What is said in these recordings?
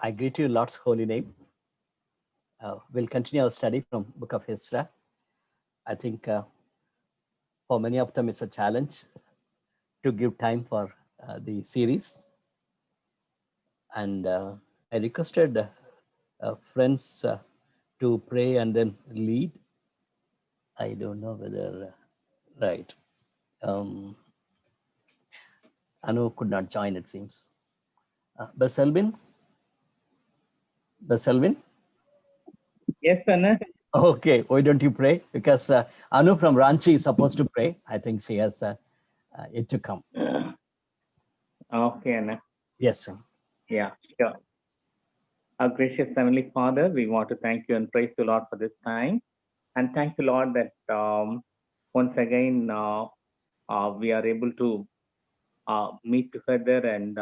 I greet you in Lord's holy name. We'll continue our study from Book of Ezra. I think for many of them it's a challenge to give time for the series. And I requested friends to pray and then lead. I don't know whether, right. Anu could not join, it seems. Baselvin? Yes, Anna. Okay, why don't you pray? Because Anu from Ranchi is supposed to pray. I think she has yet to come. Okay, Anna. Yes, sir. Yeah, sure. Our gracious Heavenly Father, we want to thank you and praise the Lord for this time. And thank you, Lord, that once again we are able to meet together and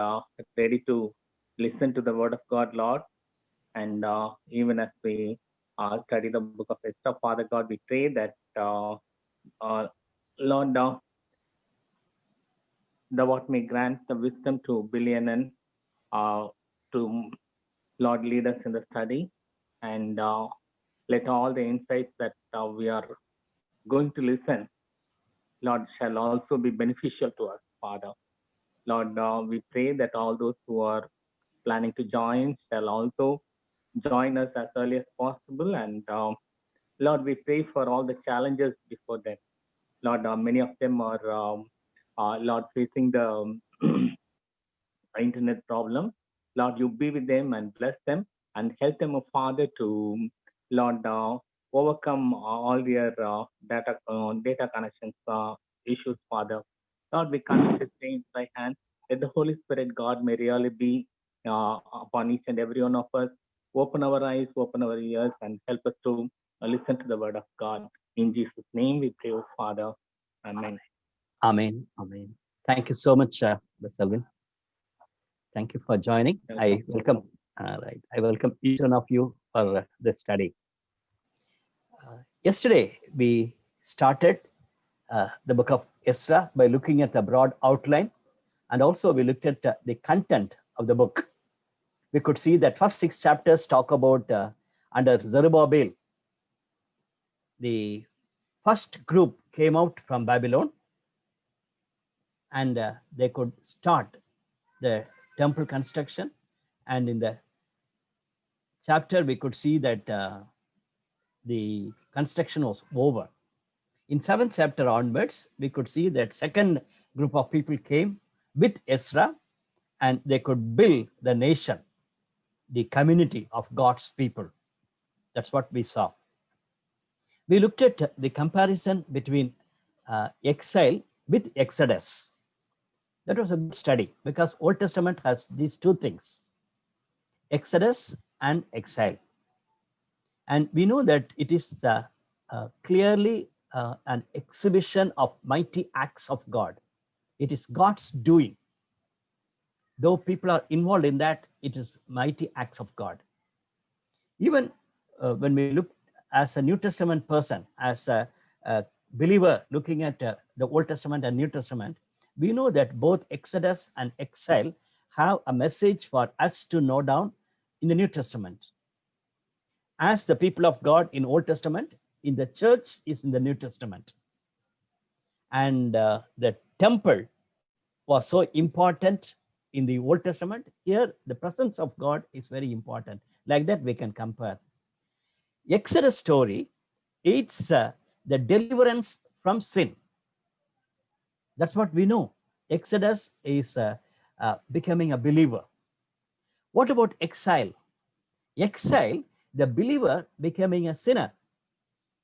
ready to listen to the Word of God, Lord. And even as we study the book of Esther, Father God, we pray that, Lord, the what may grant the wisdom to Billion and to Lord lead us in the study, and let all the insights that we are going to listen, Lord, shall also be beneficial to us, Father. Lord, we pray that all those who are planning to join shall also join us as early as possible. And Lord, we pray for all the challenges before them. Lord, many of them are, Lord, facing the internet problem. Lord, you be with them and bless them and help them, oh Father, to, Lord, overcome all their data connections issues, Father. Lord, we commit this day in thy hand, that the Holy Spirit, God, may really be upon each and every one of us. Open our eyes, open our ears, and help us to listen to the word of God. In Jesus' name we pray, oh Father. Amen. Amen. Amen. Thank you so much, Baselvin. Thank you for joining. I welcome. I welcome each one of you for the study. Yesterday we started the book of Ezra by looking at the broad outline, and also we looked at the content of the book. We could see that first 6 chapters talk about under Zerubbabel, the first group came out from Babylon, and they could start the temple construction. And in the chapter, we could see that the construction was over. In 7th chapter onwards, we could see that second group of people came with Ezra, and they could build the nation, the community of God's people. That's what we saw. We looked at the comparison between exile with Exodus. That was a good study because Old Testament has these two things, Exodus and exile. And we know that it is the clearly an exhibition of mighty acts of God. It is God's doing. Though people are involved in that, it is mighty acts of God. Even when we look as a New Testament person, as a believer looking at the Old Testament and New Testament, we know that both Exodus and exile have a message for us to know down in the New Testament. As the people of God in Old Testament, in the church is in the New Testament. And the temple was so important in the Old Testament. Here, the presence of God is very important. Like that, we can compare. Exodus story, it's the deliverance from sin. That's what we know. Exodus is becoming a believer. What about exile? Exile, the believer becoming a sinner,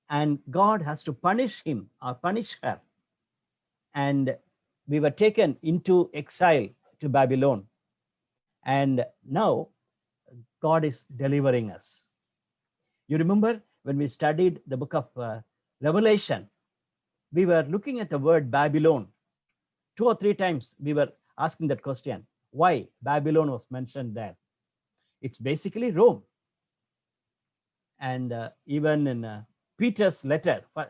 and God has to punish him or punish her. And we were taken into exile to Babylon. And now God is delivering us. You remember when we studied the book of Revelation, we were looking at the word Babylon. 2 or 3 times we were asking that question, why Babylon was mentioned there. It's basically Rome. And even in Peter's letter, 1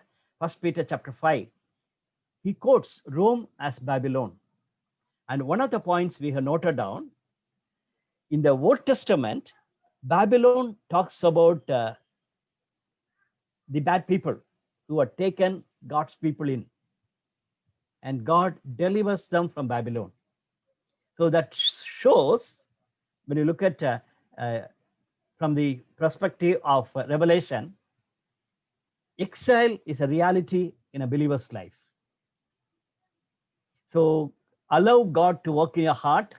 Peter chapter 5, he quotes Rome as Babylon. And one of the points we have noted down, In the Old Testament, Babylon talks about the bad people who are taken God's people in, and God delivers them from Babylon. So that shows, when you look at from the perspective of Revelation, exile is a reality in a believer's life. So allow God to work in your heart.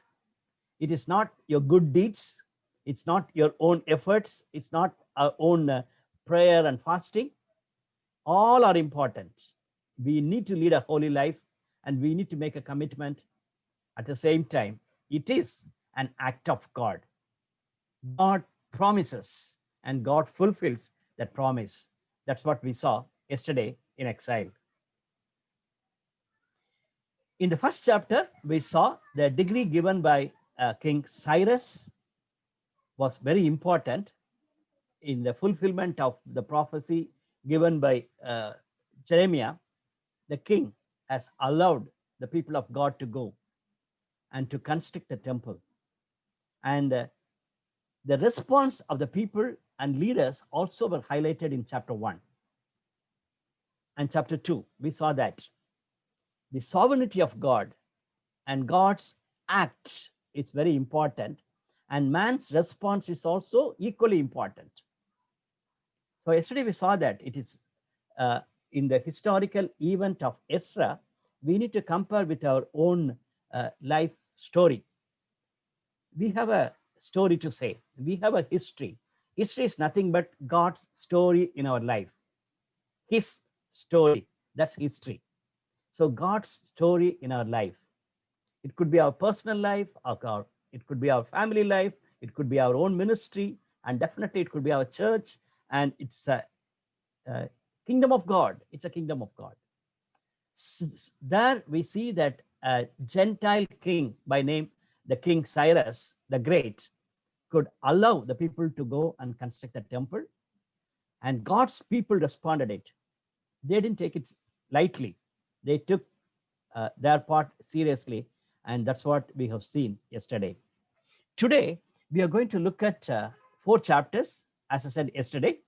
It is not your good deeds. It's not your own efforts. It's not our own prayer and fasting. All are important. We need to lead a holy life, and we need to make a commitment. At the same time, it is an act of God. God promises, and God fulfills that promise. That's what we saw yesterday in exile. In the first chapter, we saw the degree given by King Cyrus was very important in the fulfillment of the prophecy given by Jeremiah. The king has allowed the people of God to go and to construct the temple. And the response of the people and leaders also were highlighted in chapter 1 and chapter 2. We saw that the sovereignty of God and God's act is very important, and man's response is also equally important. So yesterday we saw that it is in the historical event of Ezra, we need to compare with our own life story. We have a story to say. We have a history. History is nothing but God's story in our life. His story, that's history. So God's story in our life. It could be our personal life, it could be our family life, it could be our own ministry, and definitely it could be our church. And it's a kingdom of God. It's a kingdom of God. There we see that a Gentile king by name, the King Cyrus the Great, could allow the people to go and construct the temple, and God's people responded it. They didn't take it lightly. They took their part seriously, and that's what we have seen yesterday. Today, we are going to look at 4 chapters, as I said yesterday.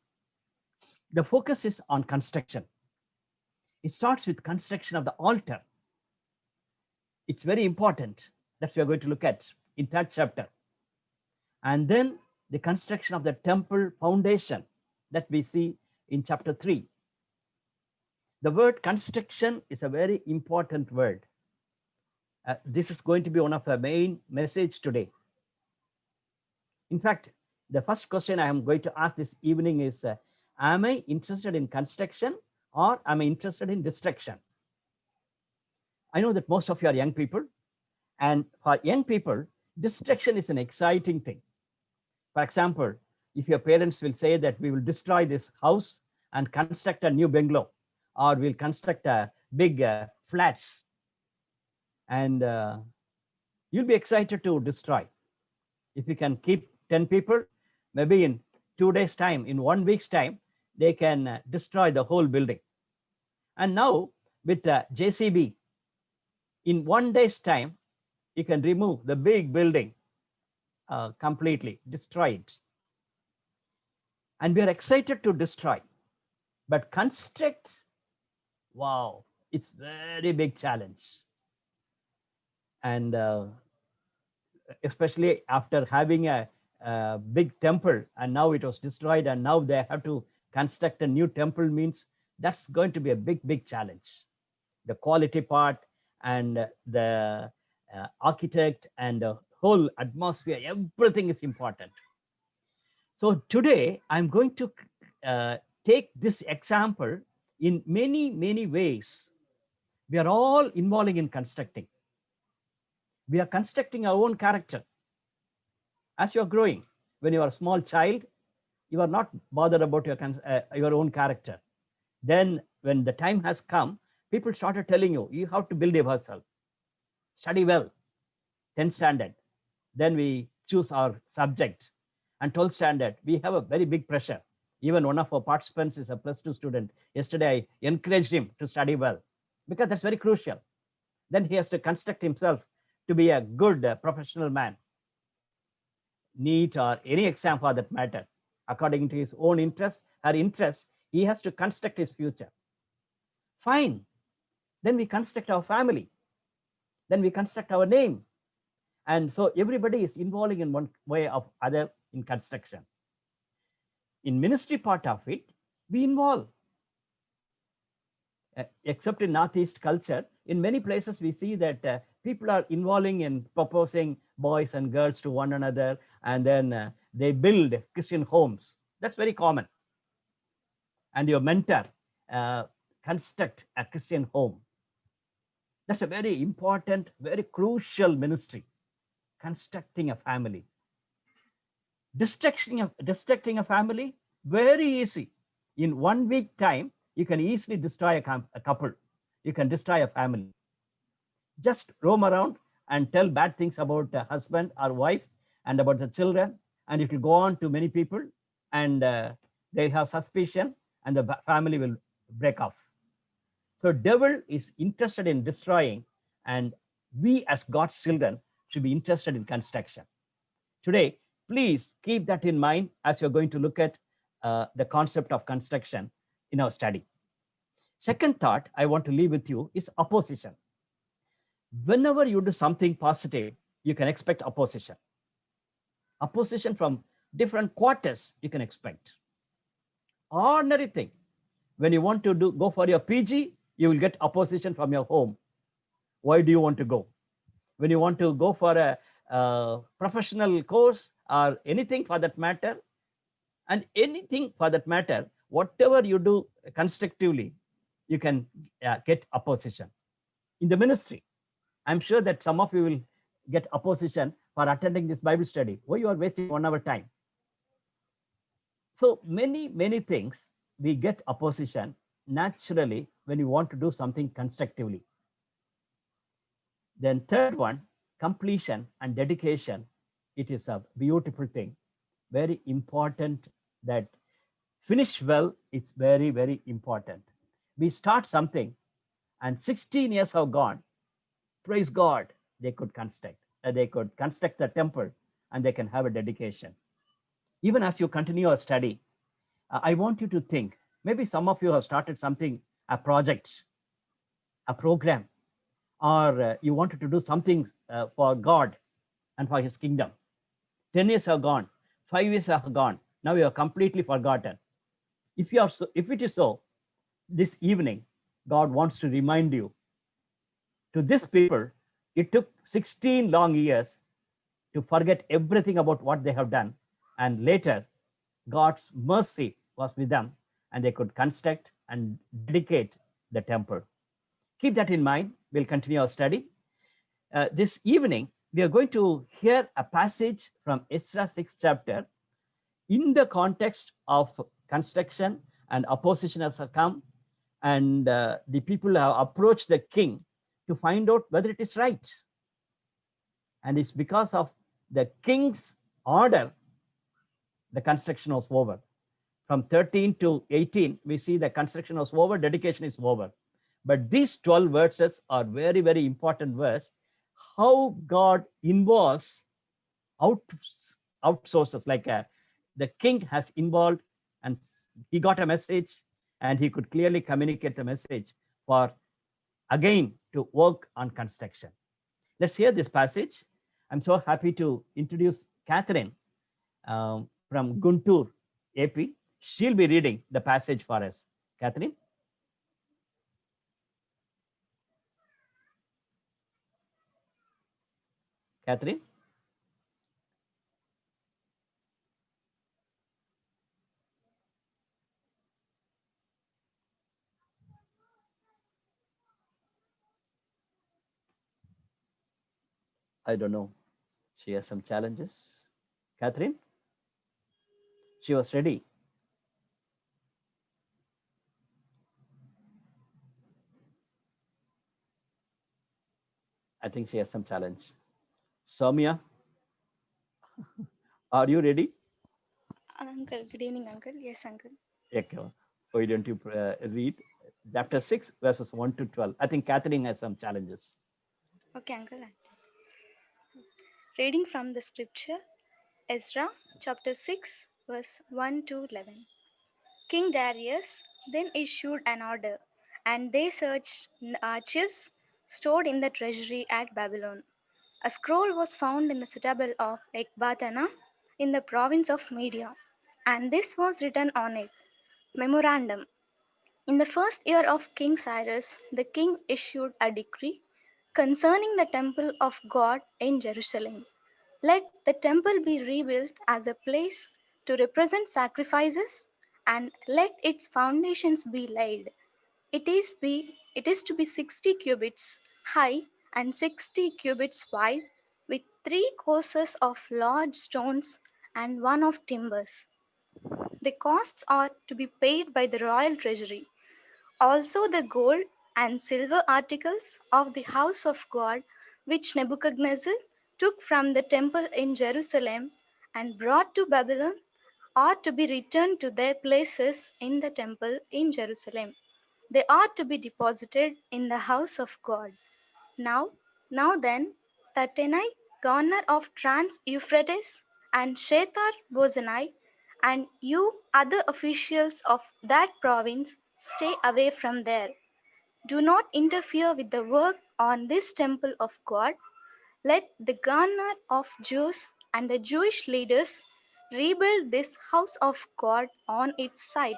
The focus is on construction. It starts with construction of the altar. It's very important that we are going to look at in 3rd chapter. And then the construction of the temple foundation that we see in chapter 3. The word construction is a very important word. This is going to be one of the main message today. In fact, the first question I am going to ask this evening is, am I interested in construction or am I interested in destruction? I know that most of you are young people, and for young people, destruction is an exciting thing. For example, if your parents will say that we will destroy this house and construct a new bungalow, or we'll construct a big flats, and you'll be excited to destroy. If you can keep 10 people, maybe in 2 days' time, in 1 week's time, they can destroy the whole building. And now with the JCB, in 1 day's time, you can remove the big building completely, destroy it. And we are excited to destroy, but construct, wow, it's very big challenge. And especially after having a big temple, and now it was destroyed, and now they have to construct a new temple, means that's going to be a big challenge. The quality part and the architect and the whole atmosphere, everything is important. So today I'm going to take this example in many ways. We are all involving in constructing. We are constructing our own character. As you are growing, when you are a small child, you are not bothered about your own character. Then when the time has come, people started telling you, you have to build yourself. Study well, 10th standard. Then we choose our subject. And 12th standard, we have a very big pressure. Even one of our participants is a +2 student. Yesterday, I encouraged him to study well, because that's very crucial. Then he has to construct himself to be a good professional man. NEET or any exam for that matter, according to his own interest, her interest, he has to construct his future. Fine. Then we construct our family. Then we construct our name. And so everybody is involving in one way or other in construction. In ministry part of it, we involve. Except in Northeast culture, in many places we see that people are involving in proposing boys and girls to one another, and then they build Christian homes. That's very common. And your mentor construct a Christian home. That's a very important, very crucial ministry, constructing a family. Destructing a family, very easy. In 1 week time, you can easily destroy a couple. You can destroy a family. Just roam around and tell bad things about a husband or wife and about the children, and it will go on to many people, and they have suspicion, and the family will break off. So devil is interested in destroying, and we as God's children should be interested in construction. Today, please keep that in mind as you're going to look at the concept of construction in our study. Second thought I want to leave with you is opposition. Whenever you do something positive, you can expect opposition. Opposition from different quarters you can expect. Ordinary thing. When you want to go for your PG, you will get opposition from your home. Why do you want to go? When you want to go for a professional course or anything for that matter, and anything for that matter, whatever you do constructively, you can get opposition. In the ministry, I'm sure that some of you will get opposition for attending this Bible study. Why you are wasting 1 hour time? So many things we get opposition naturally when you want to do something constructively. Then third one, completion and dedication. It is a beautiful thing, very important that finish well. It's very, very important. We start something and 16 years have gone. Praise God, they could construct the temple, and they can have a dedication. Even as you continue your study, I want you to think, maybe some of you have started something, a project, a program, or you wanted to do something for God and for his kingdom. 10 years have gone, 5 years have gone. Now you are completely forgotten. If it is so, this evening, God wants to remind you, to this people, it took 16 long years to forget everything about what they have done. And later, God's mercy was with them, and they could construct and dedicate the temple. Keep that in mind. We'll continue our study. This evening, we are going to hear a passage from Ezra 6th chapter in the context of construction, and opposition has come, and the people have approached the king to find out whether it is right. And it's because of the king's order, the construction was over. From 13 to 18, we see the construction was over, dedication is over. But these 12 verses are very, very important verse. How God involves outsources, like the king has involved, and he got a message, and he could clearly communicate the message for, again, to work on construction. Let's hear this passage. I'm so happy to introduce Catherine from Guntur, AP. She'll be reading the passage for us. Catherine? Catherine? I don't know. She has some challenges. Catherine? She was ready. I think she has some challenge. Soumya, are you ready? Uncle, good evening, Uncle. Yes, Uncle. Okay. Why don't you read chapter 6, verses 1 to 12? I think Catherine has some challenges. Okay, Uncle. Reading from the scripture, Ezra chapter 6, verse 1 to 11. King Darius then issued an order, and they searched archives stored in the treasury at Babylon. A scroll was found in the citadel of Ecbatana in the province of Media, and this was written on it. Memorandum. In the first year of King Cyrus, the king issued a decree concerning the temple of God in Jerusalem. Let the temple be rebuilt as a place to represent sacrifices, and let its foundations be laid. It is to be 60 cubits high and 60 cubits wide, with three courses of large stones and one of timbers. The costs are to be paid by the royal treasury. Also, the gold and silver articles of the house of God, which Nebuchadnezzar took from the temple in Jerusalem and brought to Babylon, are to be returned to their places in the temple in Jerusalem. They are to be deposited in the house of God. Now, now then, Tattenai, governor of Trans Euphrates, and Shethar Bozenai, and you other officials of that province, stay away from there. Do not interfere with the work on this temple of God. Let the governor of Jews and the Jewish leaders rebuild this house of God on its site.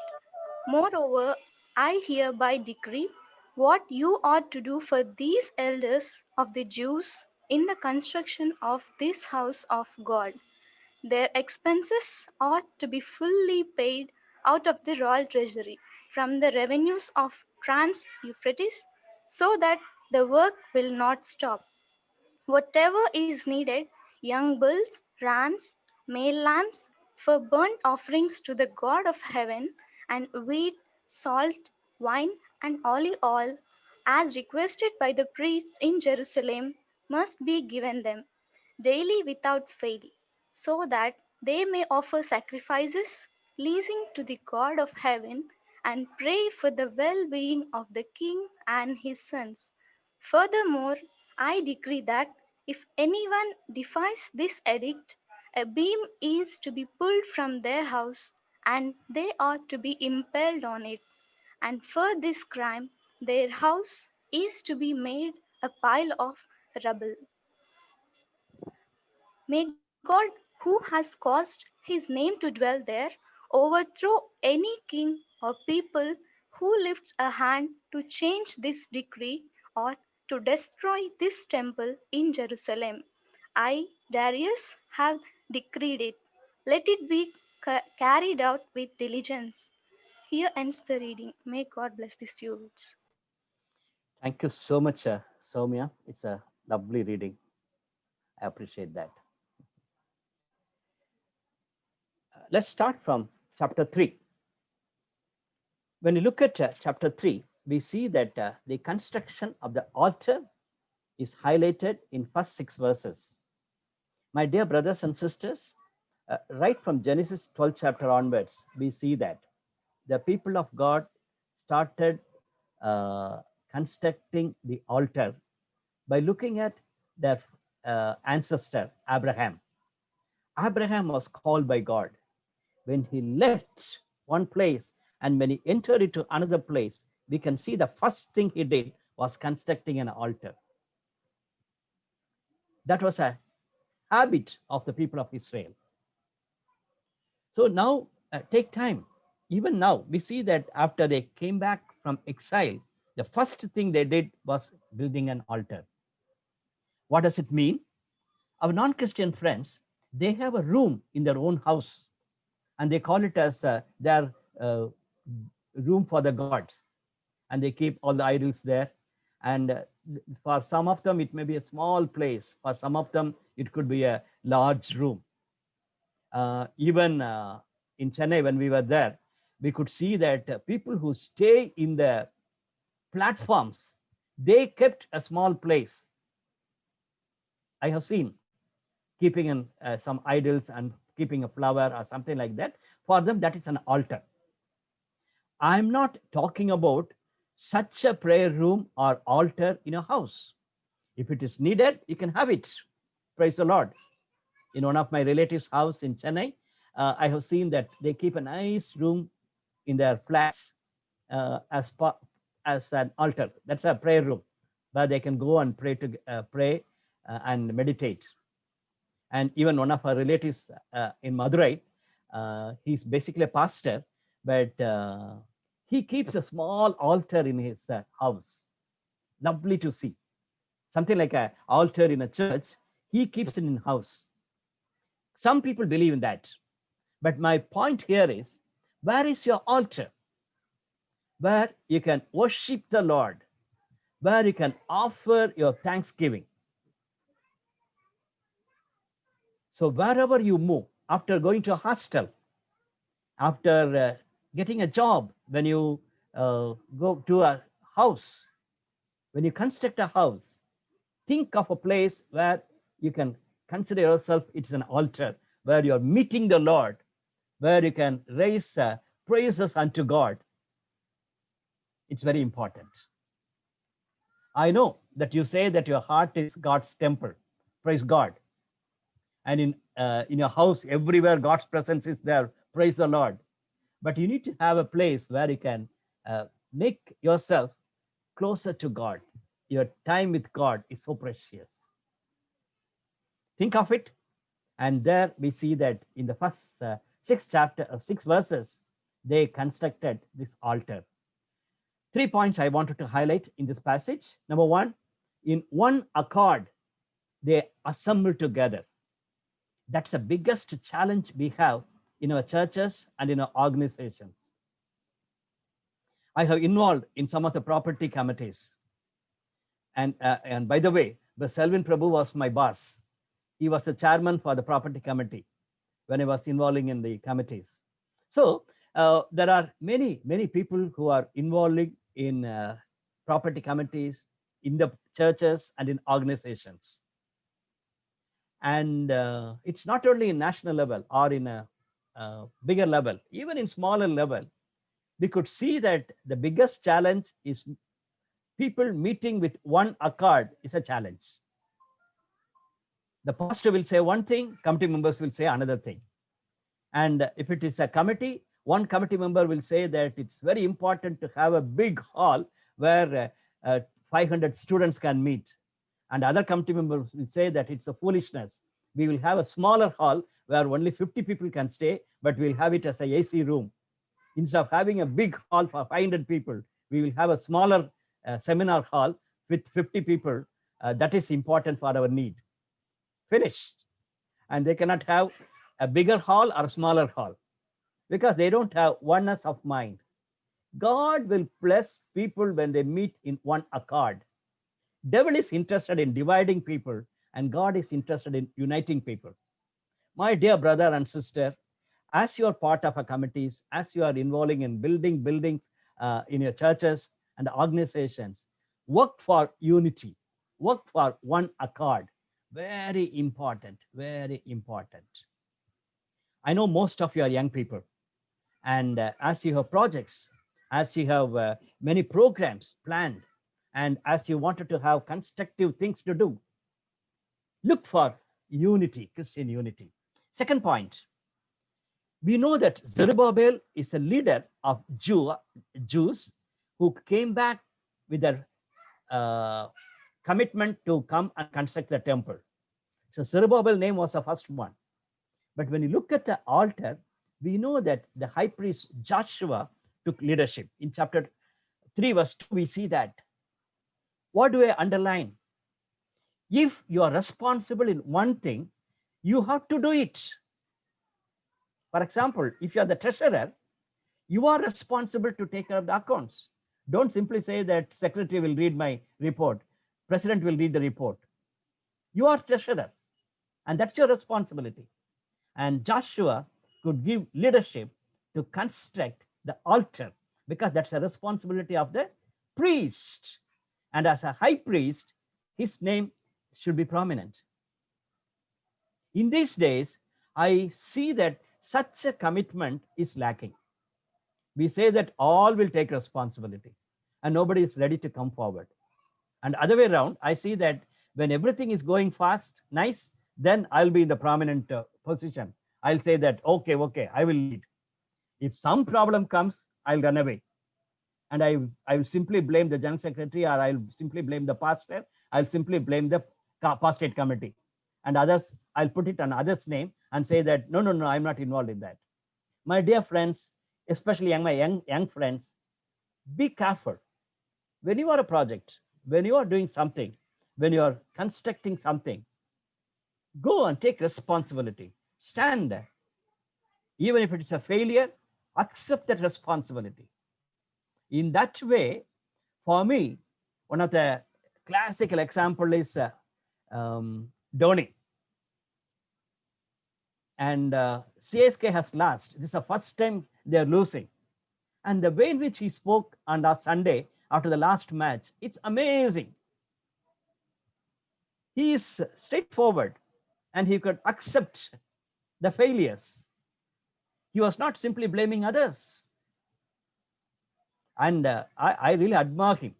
Moreover, I hereby decree what you are to do for these elders of the Jews in the construction of this house of God. Their expenses ought to be fully paid out of the royal treasury from the revenues of Trans Euphrates, so that the work will not stop. Whatever is needed, young bulls, rams, male lambs, for burnt offerings to the God of heaven, and wheat, salt, wine, and olive oil, as requested by the priests in Jerusalem, must be given them daily without fail, so that they may offer sacrifices pleasing to the God of heaven and pray for the well being of the king and his sons. Furthermore, I decree that if anyone defies this edict, a beam is to be pulled from their house, and they are to be impaled on it. And for this crime, their house is to be made a pile of rubble. May God, who has caused his name to dwell there, overthrow any king or people who lifts a hand to change this decree or to destroy this temple in Jerusalem. I, Darius, have decreed it. Let it be carried out with diligence. Here ends the reading. May God bless these few words. Thank you so much, Soumya. It's a lovely reading. I appreciate that. Let's start from chapter 3. When you look at chapter 3, we see that the construction of the altar is highlighted in first 6 verses. My dear brothers and sisters, right from Genesis 12 chapter onwards, we see that the people of God started constructing the altar by looking at their ancestor, Abraham. Abraham was called by God. When he left one place and when he entered into another place, we can see the first thing he did was constructing an altar. That was a habit of the people of Israel. So now take time. Even now, we see that after they came back from exile, the first thing they did was building an altar. What does it mean? Our non-Christian friends, they have a room in their own house, and they call it as their room for the gods, and they keep all the idols there. And for some of them, it may be a small place. For some of them, it could be a large room. Even in Chennai, when we were there, we could see that people who stay in the platforms, they kept a small place. I have seen keeping in some idols and keeping a flower or something like that. For them, that is an altar. I'm not talking about such a prayer room or altar in a house. If it is needed, you can have it. Praise the Lord. In one of my relatives' house in Chennai, I have seen that they keep a nice room in their flats as an altar. That's a prayer room where they can go and pray and meditate. And even one of our relatives in Madurai, he's basically a pastor, but he keeps a small altar in his house. Lovely to see. Something like an altar in a church, he keeps it in house. Some people believe in that. But my point here is, where is your altar? Where you can worship the Lord, where you can offer your thanksgiving. So wherever you move, after going to a hostel, after getting a job, when you go to a house, when you construct a house, think of a place where you can consider yourself it's an altar, where you're meeting the Lord, where you can raise praises unto God. It's very important. I know that you say that your heart is God's temple. Praise God. And in your house, everywhere God's presence is there. Praise the Lord. But you need to have a place where you can make yourself closer to God. Your time with God is so precious. Think of it. And there we see that in the first 6 verses, they constructed this altar. 3 points I wanted to highlight in this passage. Number one, in one accord, they assemble together. That's the biggest challenge we have in our churches and in our organizations. I have involved in some of the property committees. And by the way, Selvin Prabhu was my boss. He was the chairman for the property committee when I was involving in the committees. So there are many people who are involving in property committees, in the churches and in organizations. And it's not only in national level or in a bigger level, even in smaller level, we could see that the biggest challenge is people meeting with one accord is a challenge. The pastor will say one thing, committee members will say another thing. And if it is a committee, one committee member will say that it's very important to have a big hall where 500 students can meet. And other committee members will say that it's a foolishness. We will have a smaller hall where only 50 people can stay, but we'll have it as a AC room. Instead of having a big hall for 500 people, we will have a smaller seminar hall with 50 people. That is important for our need. Finished. And they cannot have a bigger hall or a smaller hall because they don't have oneness of mind. God will bless people when they meet in one accord. Devil is interested in dividing people and God is interested in uniting people. My dear brother and sister, as you are part of a committees, as you are involving in building buildings in your churches and organizations, work for unity, work for one accord. Very important, very important. I know most of you are young people, and as you have projects, as you have many programs planned, and as you wanted to have constructive things to do, look for unity, Christian unity. Second point, we know that Zerubbabel is a leader of Jews who came back with their commitment to come and construct the temple. So Zerubbabel's name was the first one. But when you look at the altar, we know that the high priest Joshua took leadership. In chapter 3, verse 2, we see that. What do I underline? If you are responsible in one thing, you have to do it. For example, if you are the treasurer, you are responsible to take care of the accounts. Don't simply say that secretary will read my report, president will read the report. You are treasurer, and that's your responsibility. And Joshua could give leadership to construct the altar because that's a responsibility of the priest. And as a high priest, his name should be prominent. In these days, I see that such a commitment is lacking. We say that all will take responsibility and nobody is ready to come forward. And other way around, I see that when everything is going fast, nice, then I'll be in the prominent position. I'll say that, okay, I will lead. If some problem comes, I'll run away. And I will simply blame the general secretary, or I'll simply blame the pastor. I'll simply blame the pastorate committee. And others, I'll put it on others' name and say that, no, I'm not involved in that. My dear friends, especially my young friends, be careful. When you are a project, when you are doing something, when you are constructing something, go and take responsibility. Stand there. Even if it is a failure, accept that responsibility. In that way, for me, one of the classical example is Dhoni. And CSK has lost. This is the first time they're losing. And the way in which he spoke on our Sunday after the last match, it's amazing. He is straightforward and he could accept the failures. He was not simply blaming others. And I really admire him.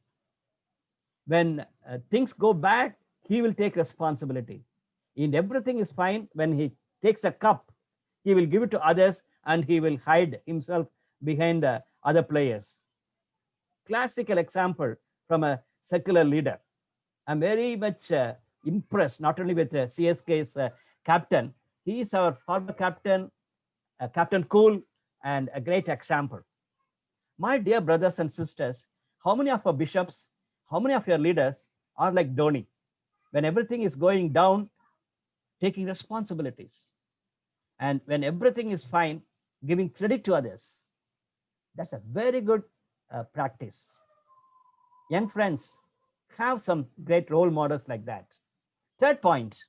When things go bad, he will take responsibility. And everything is fine. When he takes a cup, he will give it to others and he will hide himself behind other players. Classical example from a secular leader. I'm very much impressed, not only with CSK's captain, he is our former captain, Captain Cool, and a great example. My dear brothers and sisters, how many of our bishops, how many of your leaders are like Dhoni? When everything is going down, taking responsibilities. And when everything is fine, giving credit to others. That's a very good practice. Young friends, have some great role models like that. Third point,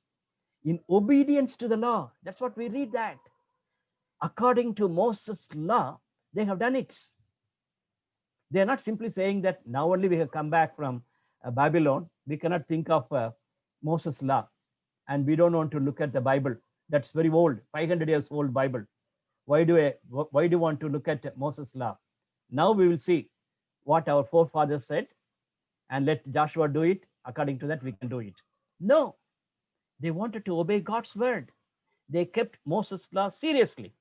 in obedience to the law. That's what we read that. According to Moses' law, they have done it. They're not simply saying that now only we have come back from Babylon. We cannot think of Moses' law. And we don't want to look at the Bible. That's very old, 500 years old Bible. Why do you want to look at Moses' law? Now we will see what our forefathers said and let Joshua do it. According to that, we can do it. No, they wanted to obey God's word. They kept Moses' law seriously.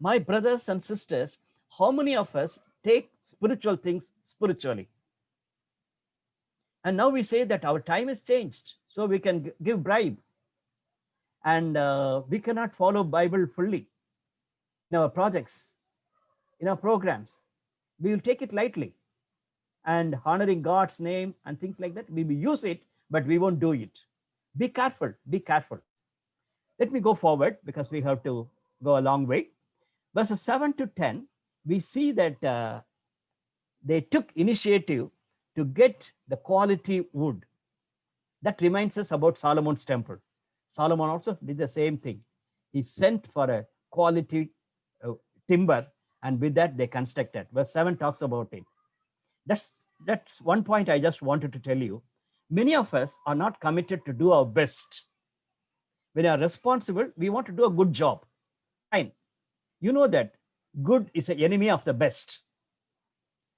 My brothers and sisters, how many of us take spiritual things spiritually? And now we say that our time has changed, so we can give bribe. And we cannot follow Bible fully in our projects, in our programs. We will take it lightly. And honoring God's name and things like that, we will use it, but we won't do it. Be careful, be careful. Let me go forward because we have to go a long way. Verses 7 to 10, we see that they took initiative to get the quality wood. That reminds us about Solomon's temple. Solomon also did the same thing. He sent for a quality timber, and with that they constructed. Verse 7 talks about it. That's one point I just wanted to tell you. Many of us are not committed to do our best. When you are responsible, we want to do a good job. Fine. You know that good is an enemy of the best.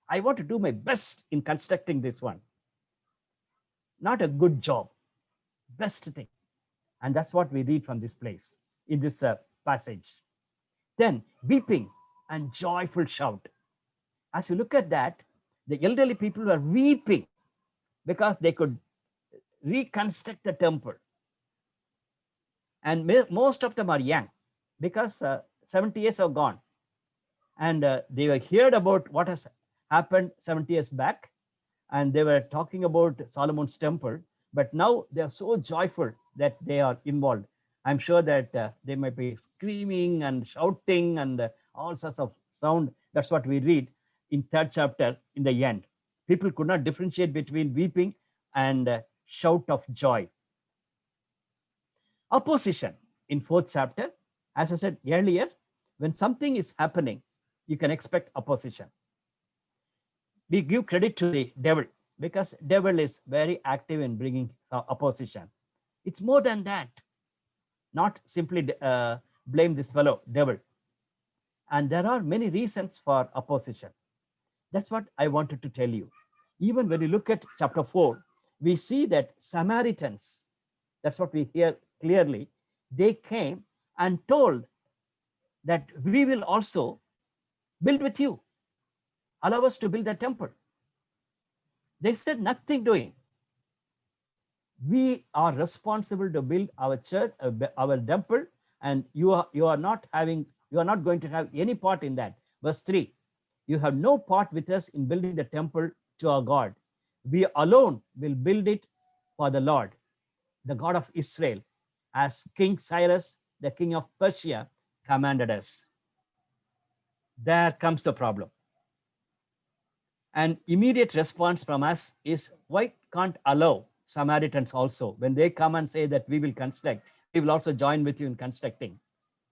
I want to do my best in constructing this one. Not a good job, best thing. And that's what we read from this place, in this passage. Then weeping and joyful shout. As you look at that, the elderly people were weeping because they could reconstruct the temple. And most of them are young because 70 years have gone. And they were heard about what has happened 70 years back. And they were talking about Solomon's temple. But now they are so joyful that they are involved. I'm sure that they might be screaming and shouting and all sorts of sound. That's what we read in 3rd chapter in the end. People could not differentiate between weeping and shout of joy. Opposition in 4th chapter. As I said earlier, when something is happening, you can expect opposition. We give credit to the devil because devil is very active in bringing opposition. It's more than that. Not simply blame this fellow, devil. And there are many reasons for opposition. That's what I wanted to tell you. Even when you look at chapter 4, we see that Samaritans, that's what we hear clearly, they came and told that we will also build with you. Allow us to build the temple. They said nothing doing. We are responsible to build our church, our temple, and you are not going to have any part in that. Verse 3, you have no part with us in building the temple to our God. We alone will build it for the Lord, the God of Israel, as King Cyrus, the king of Persia, commanded us. There comes the problem. An immediate response from us is, why can't allow Samaritans also, when they come and say that we will construct, we will also join with you in constructing?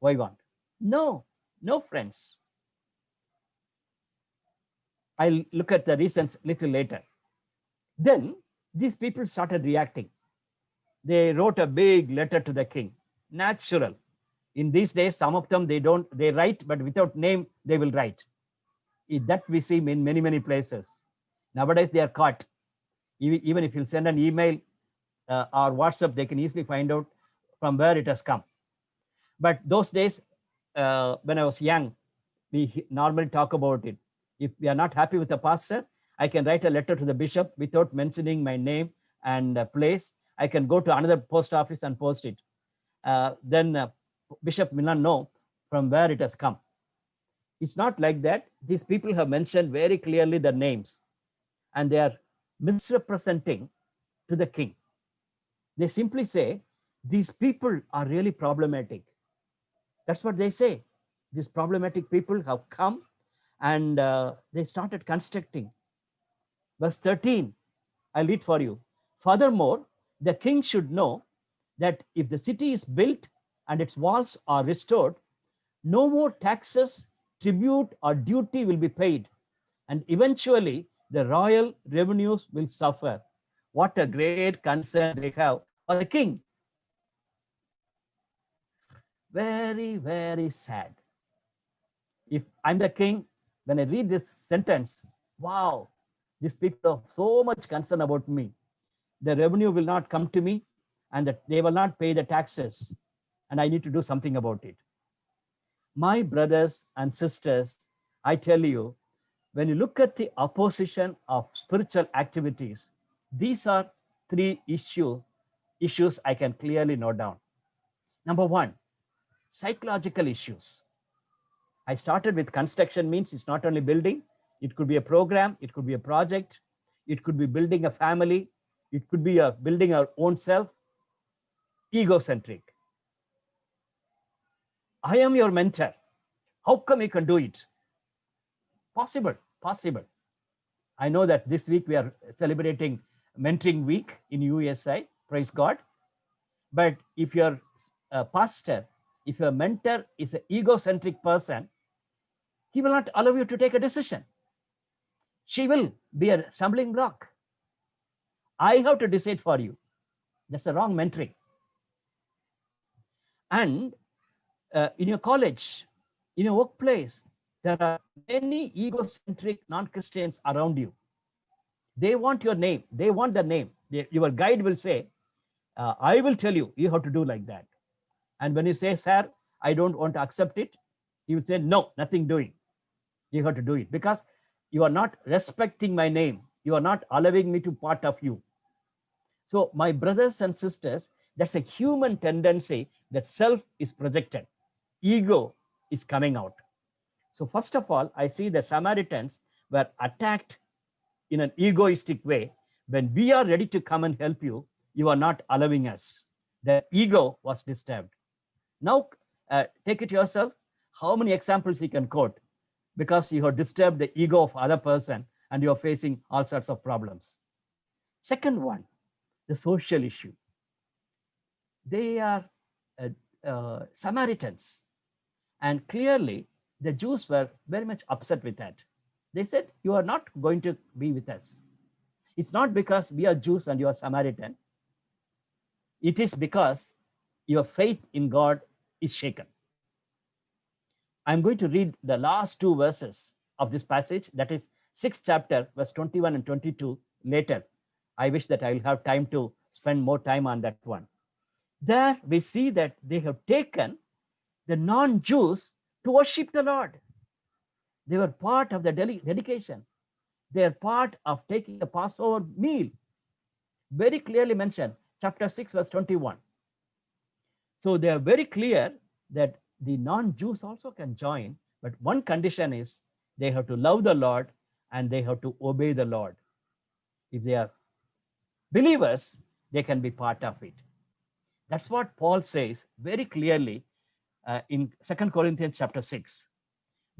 Why want? No, no, friends. I'll look at the reasons little later. Then these people started reacting. They wrote a big letter to the king. Natural. In these days, some of them, they write, but without name, they will write. That we see in many, many places. Nowadays, they are caught. Even if you send an email or WhatsApp, they can easily find out from where it has come. But those days, when I was young, we normally talk about it. If we are not happy with the pastor, I can write a letter to the bishop without mentioning my name and place. I can go to another post office and post it. Then bishop will not know from where it has come. It's not like that. These people have mentioned very clearly the names, and they are misrepresenting to the king. They simply say, these people are really problematic. That's what they say. These problematic people have come and they started constructing. Verse 13, I'll read for you. Furthermore, the king should know that if the city is built and its walls are restored, no more taxes, tribute, or duty will be paid, and eventually the royal revenues will suffer. What a great concern they have for the king. Very, very sad. If I'm the king, when I read this sentence, wow, these people are so much concerned about me. The revenue will not come to me, and that they will not pay the taxes, and I need to do something about it. My brothers and sisters, I tell you, when you look at the opposition of spiritual activities, these are three issues I can clearly note down. Number one, psychological issues. I started with construction means it's not only building, it could be a program, it could be a project, it could be building a family, it could be building our own self. Egocentric. I am your mentor. How come you can do it? Possible. I know that this week we are celebrating Mentoring Week in USI, praise God. But if your pastor, if your mentor is an egocentric person, he will not allow you to take a decision. She will be a stumbling block. I have to decide for you. That's a wrong mentoring. And in your college, in your workplace, there are many egocentric non-Christians around you. They want your name. They want the name. Your guide will say, I will tell you, you have to do like that. And when you say, sir, I don't want to accept it, he will say, no, nothing doing. You have to do it because you are not respecting my name. You are not allowing me to part of you. So my brothers and sisters, that's a human tendency that self is projected. Ego is coming out. So first of all, I see the Samaritans were attacked in an egoistic way. When we are ready to come and help you, you are not allowing us. The ego was disturbed. Now, take it yourself. How many examples you can quote? Because you have disturbed the ego of other person and you are facing all sorts of problems. Second one, the social issue. They are Samaritans. And clearly, the Jews were very much upset with that. They said, you are not going to be with us. It's not because we are Jews and you are Samaritan. It is because your faith in God is shaken. I'm going to read the last two verses of this passage, that is 6th chapter, verse 21 and 22 later. I wish that I will have time to spend more time on that one. There we see that they have taken the non-Jews to worship the Lord. They were part of the dedication. They are part of taking the Passover meal. Very clearly mentioned, chapter 6, verse 21. So they are very clear that the non-Jews also can join, but one condition is they have to love the Lord and they have to obey the Lord. If they are believers, they can be part of it. That's what Paul says very clearly in 2 Corinthians chapter 6.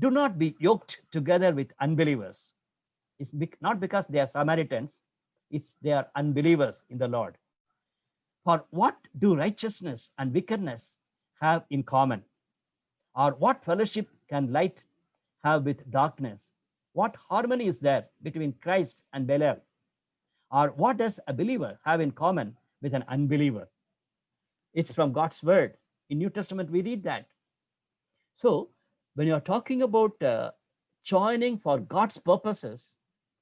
Do not be yoked together with unbelievers. It's not because they are Samaritans, it's they are unbelievers in the Lord. For what do righteousness and wickedness have in common? Or what fellowship can light have with darkness? What harmony is there between Christ and Belial? Or what does a believer have in common with an unbeliever? It's from God's word. In New Testament, we read that. So when you're talking about joining for God's purposes,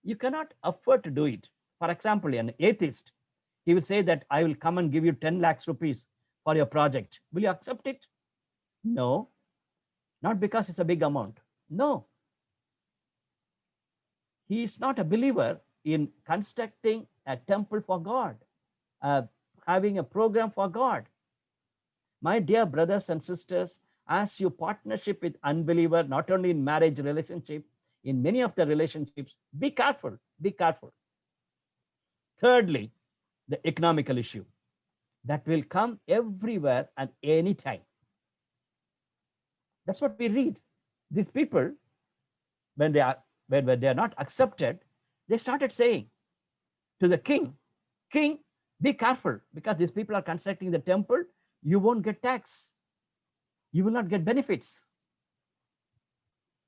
you cannot afford to do it. For example, an atheist, he will say that I will come and give you 10 lakhs rupees for your project. Will you accept it? No, not because it's a big amount. No. He is not a believer in constructing a temple for God, having a program for God. My dear brothers and sisters, as you partnership with unbeliever, not only in marriage relationship, in many of the relationships, be careful, be careful. Thirdly, the economical issue that will come everywhere and anytime. That's what we read. These people, when they are not accepted, they started saying to the king, King, be careful, because these people are constructing the temple. You won't get tax. You will not get benefits.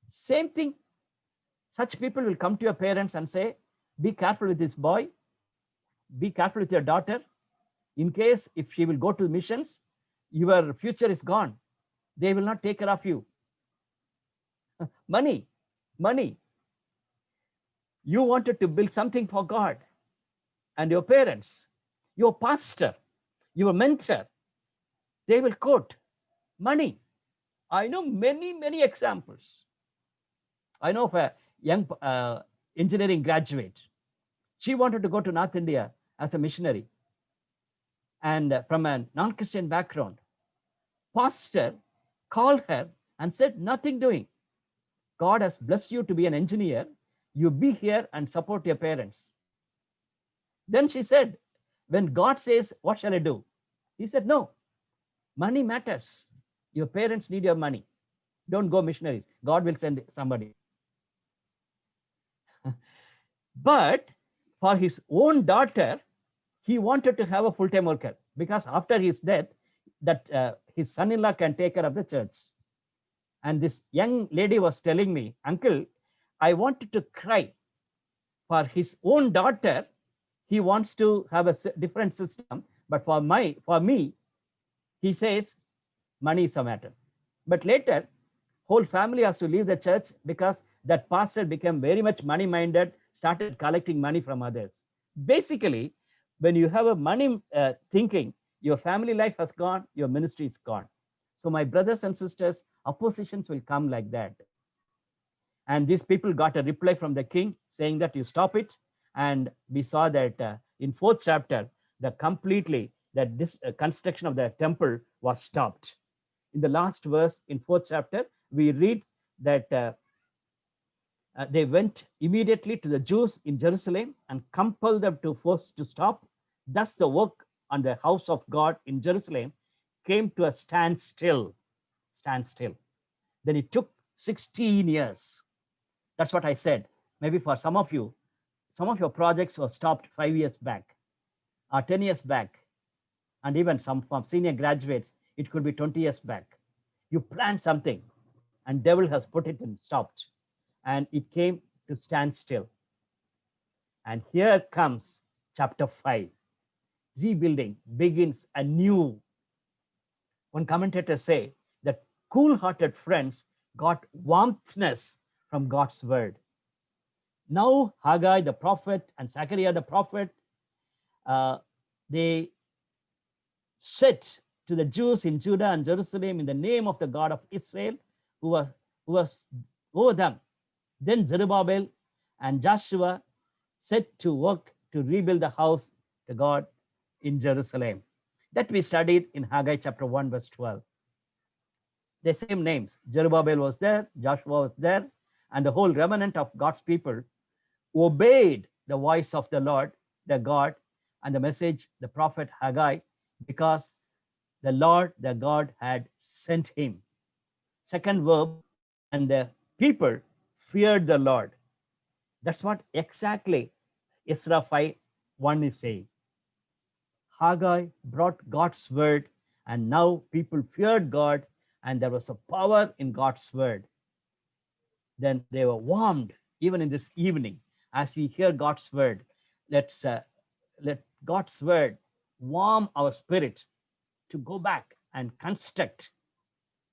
Same thing. Such people will come to your parents and say, be careful with this boy. Be careful with your daughter. In case if she will go to missions, your future is gone. They will not take care of you. Money, money. You wanted to build something for God, and your parents, your pastor, your mentor, they will quote money. I know many, many examples. I know of a young engineering graduate. She wanted to go to North India as a missionary, and from a non-Christian background. Pastor called her and said, nothing doing. God has blessed you to be an engineer. You be here and support your parents. Then she said, when God says, what shall I do? He said, no, money matters. Your parents need your money. Don't go missionary. God will send somebody. But for his own daughter, he wanted to have a full-time worker, because after his death, that his son-in-law can take care of the church. And this young lady was telling me, Uncle, I wanted to cry. For his own daughter, he wants to have a different system. But for me, he says, money is a matter. But later, whole family has to leave the church because that pastor became very much money-minded, started collecting money from others. Basically, when you have a money thinking, your family life has gone, your ministry is gone. So my brothers and sisters, oppositions will come like that. And these people got a reply from the king saying that you stop it. And we saw that in 4th chapter, that this construction of the temple was stopped. In the last verse in 4th chapter, we read that they went immediately to the Jews in Jerusalem and compelled them to force to stop. Thus the work on the house of God in Jerusalem came to a standstill. Then it took 16 years. That's what I said. Maybe for some of you, some of your projects were stopped 5 years back or 10 years back. And even some from senior graduates, it could be 20 years back. You planned something and devil has put it and stopped. And it came to stand still. And here comes chapter 5. Rebuilding begins anew. One commentator say that cool-hearted friends got warmthness from God's word. Now Haggai the prophet and Zechariah the prophet, they said to the Jews in Judah and Jerusalem in the name of the God of Israel, who was over them. Then Zerubbabel and Joshua set to work to rebuild the house to God in Jerusalem. That we studied in Haggai chapter 1, verse 12. The same names. Zerubbabel was there, Joshua was there, and the whole remnant of God's people obeyed the voice of the Lord, their God, and the message the prophet Haggai, because the Lord, their God, had sent him. Second verb, and the people feared the Lord. That's what exactly Ezra 5:1 is saying. Haggai brought God's word, and now people feared God, and there was a power in God's word. Then they were warmed, even in this evening, as we hear God's word. Let God's word warm our spirit to go back and construct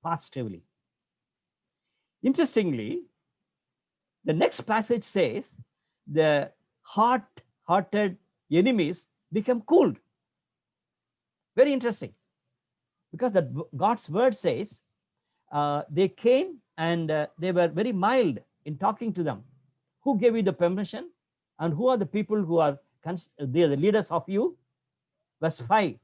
positively. Interestingly, the next passage says the hard-hearted enemies become cooled. Very interesting, because God's word says they came and they were very mild in talking to them. Who gave you the permission? And who are the people who are they are the leaders of you? Verse 5.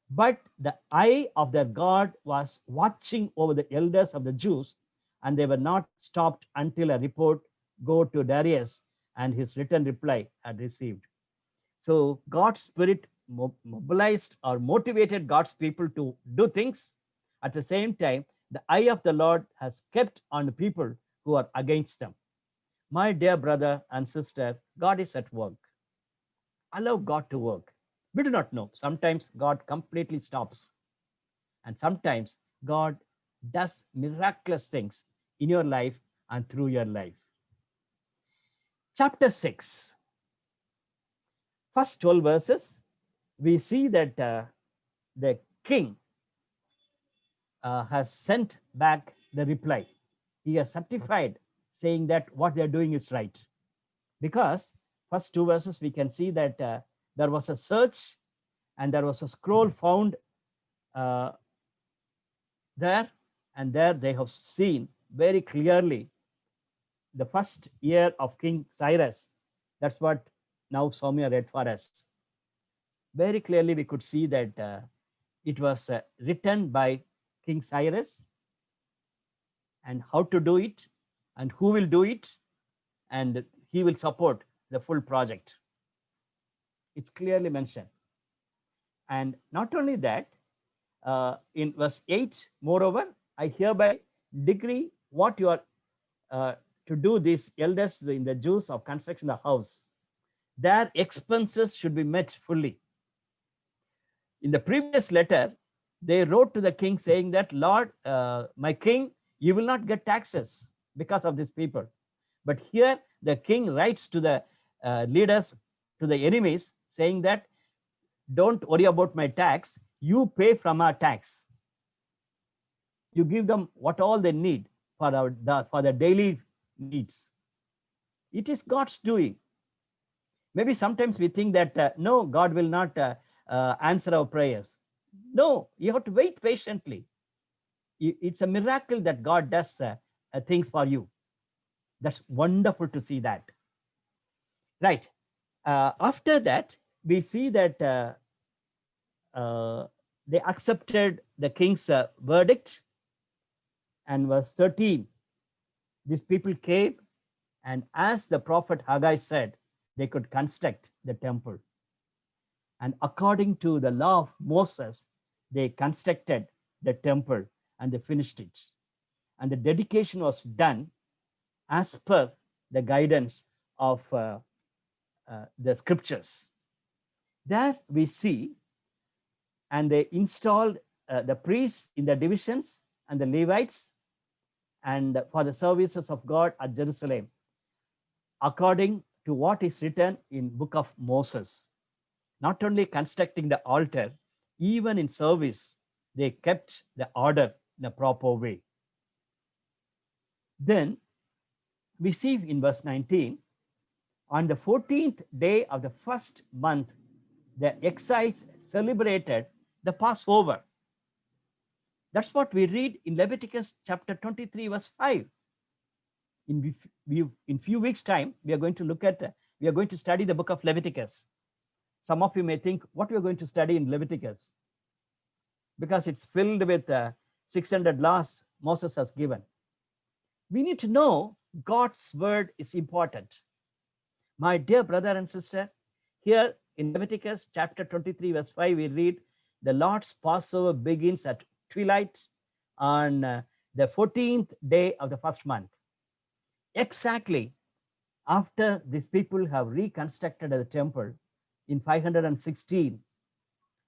But the eye of their God was watching over the elders of the Jews, and they were not stopped until a report go to Darius and his written reply had received. So God's spirit mobilized or motivated God's people to do things. At the same time, the eye of the Lord has kept on the people who are against them. My dear brother and sister, God is at work. Allow God to work. We do not know. Sometimes God completely stops. And sometimes God does miraculous things in your life and through your life. Chapter 6. First 12 verses, we see that the king has sent back the reply. He has certified, saying that what they're doing is right. Because first 2 verses, we can see that there was a search and there was a scroll found there, and there they have seen very clearly the first year of King Cyrus. That's what now Soumya read for us. Very clearly we could see that it was written by King Cyrus, and how to do it, and who will do it, and he will support the full project. It's clearly mentioned. And not only that, in verse 8, moreover, I hereby decree what you are to do, these elders in the Jews of construction the house. Their expenses should be met fully. In the previous letter, they wrote to the king saying that, Lord, my king, you will not get taxes because of these people. But here the king writes to the leaders, to the enemies, saying that, don't worry about my tax, you pay from our tax. You give them what all they need for the daily needs. It is God's doing. Maybe sometimes we think that, no, God will not answer our prayers. No, you have to wait patiently. It's a miracle that God does things for you. That's wonderful to see that. Right. After that, we see that they accepted the king's verdict. And verse 13, these people came, and as the prophet Haggai said, they could construct the temple. And according to the law of Moses, they constructed the temple and they finished it. And the dedication was done as per the guidance of the scriptures. There we see, and they installed the priests in the divisions and the Levites and for the services of God at Jerusalem, according to what is written in book of Moses. Not only constructing the altar, even in service, they kept the order in a proper way. Then we see in verse 19, on the 14th day of the first month, the exiles celebrated the Passover. That's what we read in Leviticus chapter 23, verse 5. In few weeks' time, we are going to study the book of Leviticus. Some of you may think, what we are going to study in Leviticus? Because it's filled with 600 laws Moses has given. We need to know God's word is important. My dear brother and sister, here in Leviticus chapter 23, verse 5, we read, the Lord's Passover begins at twilight on the 14th day of the first month. Exactly after these people have reconstructed the temple in 516,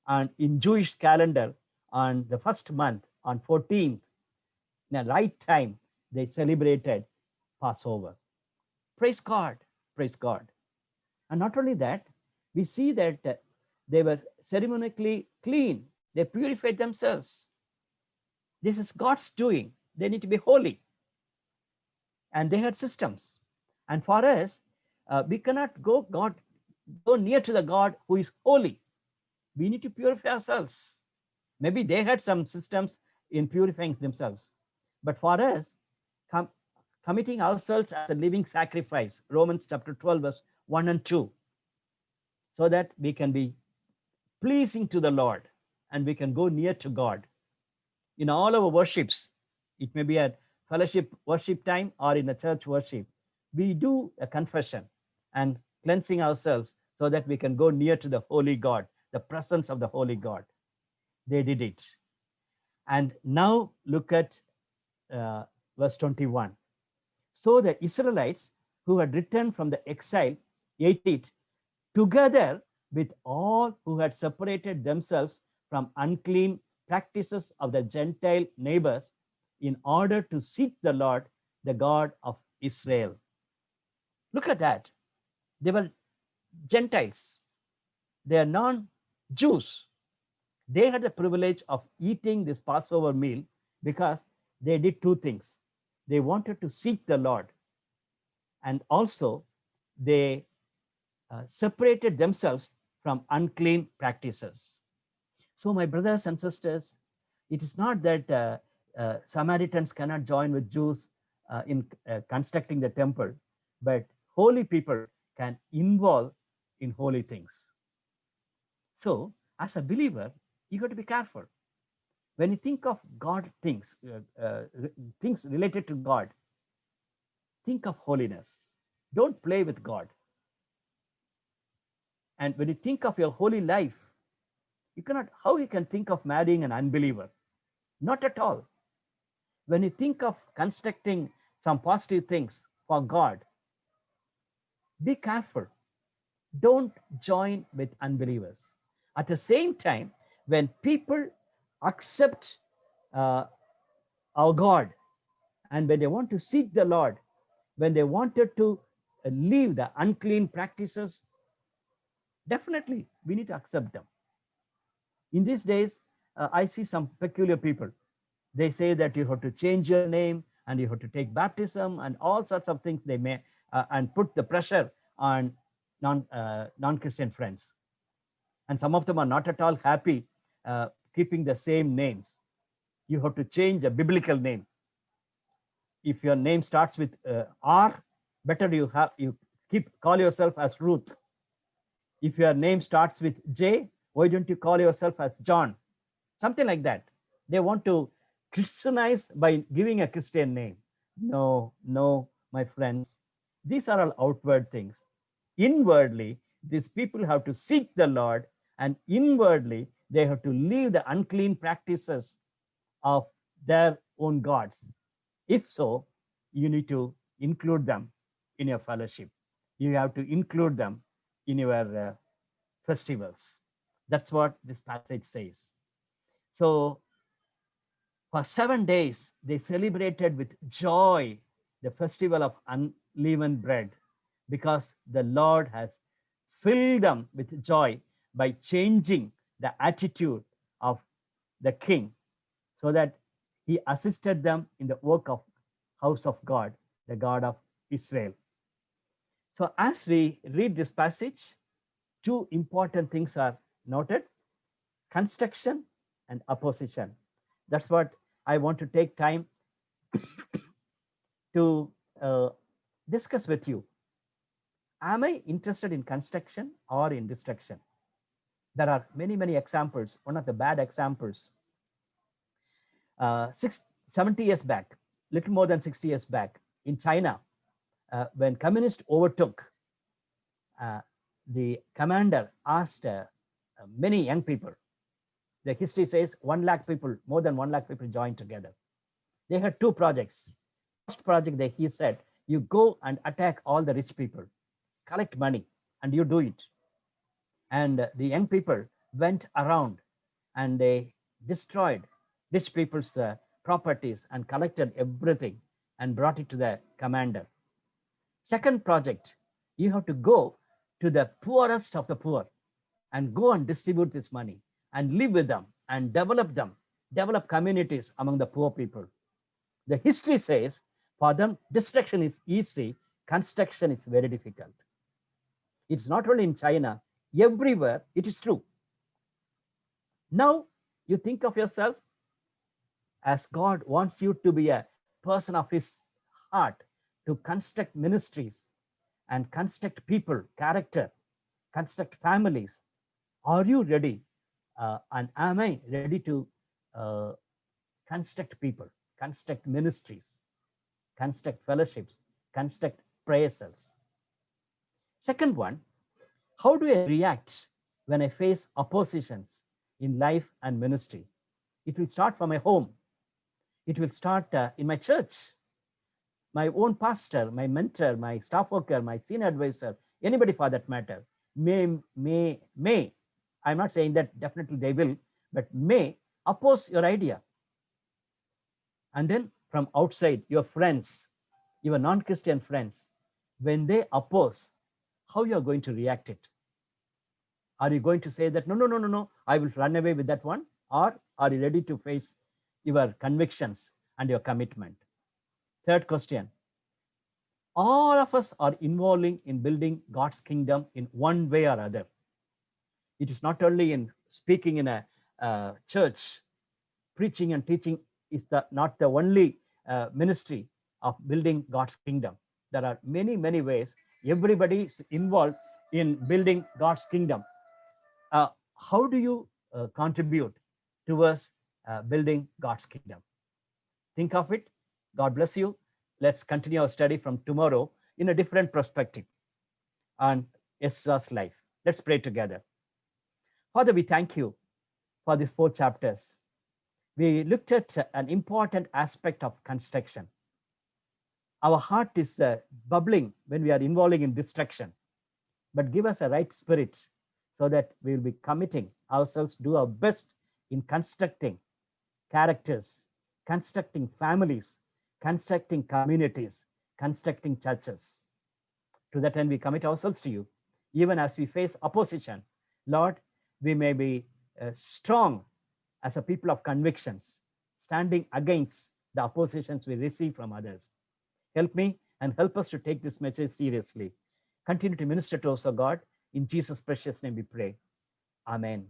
and in Jewish calendar on the first month, on 14th, in the right time, they celebrated Passover. Praise God, praise God. And not only that, we see that they were ceremonially clean. They purified themselves. This is God's doing. They need to be holy. And they had systems. And for us, we cannot go near to the God who is holy. We need to purify ourselves. Maybe they had some systems in purifying themselves. But for us, committing ourselves as a living sacrifice, Romans chapter 12, verse 1 and 2, so that we can be pleasing to the Lord and we can go near to God. In all our worships, it may be at fellowship worship time or in a church worship, we do a confession and cleansing ourselves so that we can go near to the holy God, the presence of the holy God. They did it. And now look at verse 21. So the Israelites who had returned from the exile ate it together with all who had separated themselves from unclean practices of the Gentile neighbors in order to seek the Lord, the God of Israel. Look at that. They were Gentiles. They are non-Jews. They had the privilege of eating this Passover meal because they did two things. They wanted to seek the Lord, and also they separated themselves from unclean practices. So my brothers and sisters, it is not that Samaritans cannot join with Jews in constructing the temple, but holy people can involve in holy things. So as a believer, you got to be careful. When you think of God things related to God, think of holiness. Don't play with God. And when you think of your holy life, how you can think of marrying an unbeliever? Not at all. When you think of constructing some positive things for God, be careful. Don't join with unbelievers. At the same time, when people accept our God, and when they want to seek the Lord, when they wanted to leave the unclean practices, definitely we need to accept them. In these days, I see some peculiar people. They say that you have to change your name and you have to take baptism and all sorts of things they may, and put the pressure on non-Christian friends. And some of them are not at all happy keeping the same names. You have to change a biblical name. If your name starts with R, better you call yourself as Ruth. If your name starts with J, why don't you call yourself as John? Something like that. They want to Christianize by giving a Christian name. No, my friends. These are all outward things. Inwardly, these people have to seek the Lord, and inwardly, they have to leave the unclean practices of their own gods. If so, you need to include them in your fellowship. You have to include them in your festivals. That's what this passage says. So for 7 days, they celebrated with joy the festival of unleavened bread, because the Lord has filled them with joy by changing the attitude of the king, so that he assisted them in the work of house of God, the God of Israel. So as we read this passage, two important things are noted. construction and opposition. That's what I want to take time to discuss with you. Am I interested in construction or in destruction? There are many, many examples. One of the bad examples, 70 years back, little more than 60 years back, in China, when communists overtook, the commander asked many young people. The history says 1 lakh people, more than 1 lakh people joined together. They had two projects. First project, he said, you go and attack all the rich people, collect money, and you do it. And the young people went around and they destroyed rich people's properties and collected everything and brought it to the commander. Second project, you have to go to the poorest of the poor and go and distribute this money and live with them and develop communities among the poor people. The history says for them, destruction is easy, construction is very difficult. It's not only in China, everywhere it is true. Now you think of yourself as God wants you to be a person of his heart, to construct ministries and construct people, character, construct families. Are you ready? And am I ready to construct people, construct ministries, construct fellowships, construct prayer cells? Second one, how do I react when I face oppositions in life and ministry? It will start from my home. It will start in my church. My own pastor, my mentor, my staff worker, my senior advisor, anybody for that matter, may, I'm not saying that definitely they will, but may oppose your idea. And then from outside, your friends, your non-Christian friends, when they oppose, how you are going to react it? Are you going to say that, no, I will run away with that one? Or are you ready to face your convictions and your commitment? Third question, all of us are involving in building God's kingdom in one way or other. It is not only in speaking in a church, preaching and teaching is not the only ministry of building God's kingdom. There are many, many ways. Everybody is involved in building God's kingdom. How do you contribute towards building God's kingdom? Think of it. God bless you. Let's continue our study from tomorrow in a different perspective on Ezra's life. Let's pray together. Father, we thank you for these 4 chapters. We looked at an important aspect of construction. Our heart is bubbling when we are involving in destruction, but give us a right spirit so that we will be committing ourselves, do our best in constructing characters, constructing families, constructing communities, constructing churches. To that end, we commit ourselves to you. Even as we face opposition, Lord, we may be strong as a people of convictions, standing against the oppositions we receive from others. Help me and help us to take this message seriously. Continue to minister to us, O God. In Jesus' precious name we pray. Amen.